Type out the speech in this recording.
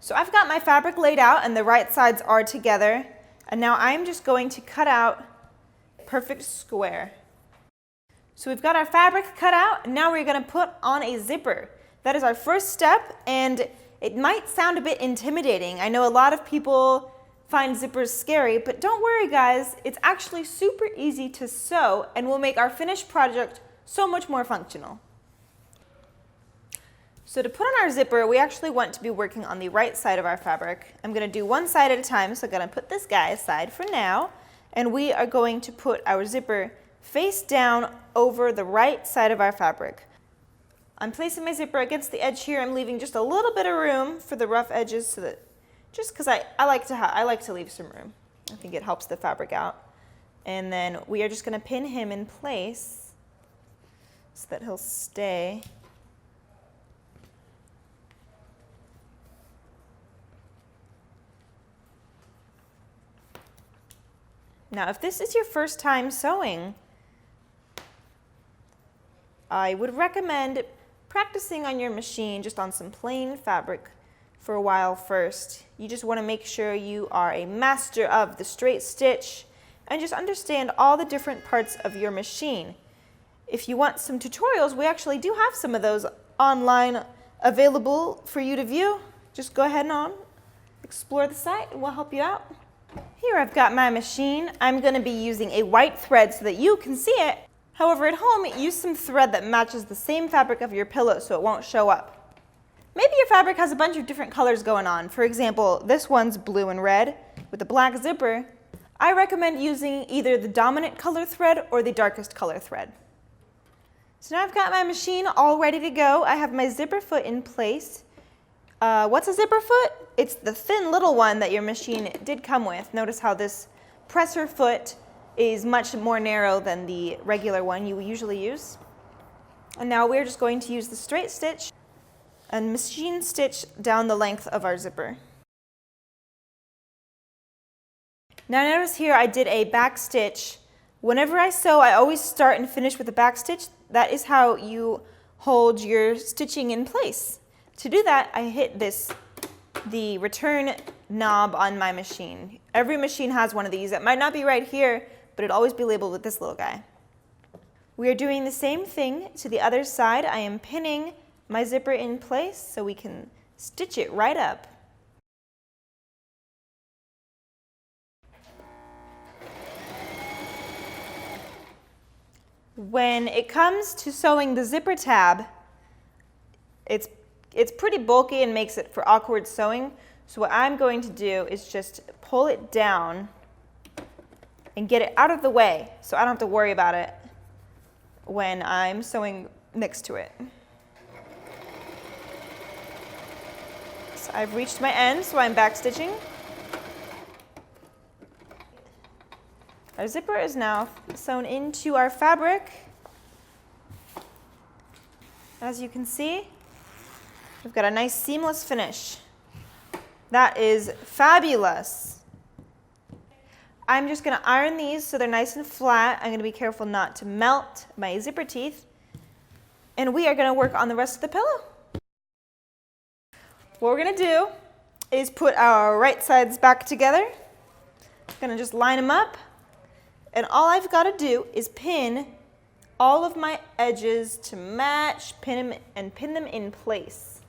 So I've got my fabric laid out and the right sides are together. And now I'm just going to cut out a perfect square. So we've got our fabric cut out, and now we're going to put on a zipper. That is our first step, and it might sound a bit intimidating. I know a lot of people find zippers scary, but don't worry guys, it's actually super easy to sew and will make our finished project so much more functional. So to put on our zipper, we actually want to be working on the right side of our fabric. I'm going to do one side at a time, so I'm going to put this guy aside for now, and we are going to put our zipper face down over the right side of our fabric. I'm placing my zipper against the edge here. I'm leaving just a little bit of room for the rough edges, so that just because I like to leave some room. I think it helps the fabric out. And then we are just going to pin him in place so that he'll stay. Now, if this is your first time sewing, I would recommend practicing on your machine just on some plain fabric for a while first. You just want to make sure you are a master of the straight stitch and just understand all the different parts of your machine. If you want some tutorials, we actually do have some of those online available for you to view. Just go ahead and explore the site and we'll help you out. Here I've got my machine. I'm going to be using a white thread so that you can see it. However, at home, use some thread that matches the same fabric of your pillow so it won't show up. Maybe your fabric has a bunch of different colors going on. For example, this one's blue and red with a black zipper. I recommend using either the dominant color thread or the darkest color thread. So now I've got my machine all ready to go. I have my zipper foot in place. What's a zipper foot? It's the thin little one that your machine did come with. Notice how this presser foot is much more narrow than the regular one you usually use. And now we're just going to use the straight stitch and machine stitch down the length of our zipper. Now notice here I did a back stitch. Whenever I sew, I always start and finish with a back stitch. That is how you hold your stitching in place. To do that, I hit the return knob on my machine. Every machine has one of these. It might not be right here, but it'll always be labeled with this little guy. We are doing the same thing to the other side. I am pinning my zipper in place so we can stitch it right up. When it comes to sewing the zipper tab, it's pretty bulky and makes it for awkward sewing. So what I'm going to do is just pull it down and get it out of the way so I don't have to worry about it when I'm sewing next to it. So I've reached my end, so I'm back stitching. Our zipper is now sewn into our fabric. As you can see, we've got a nice seamless finish. That is fabulous. I'm just going to iron these so they're nice and flat. I'm going to be careful not to melt my zipper teeth. And we are going to work on the rest of the pillow. What we're going to do is put our right sides back together. I'm going to just line them up. And all I've got to do is pin all of my edges to match, pin them in place.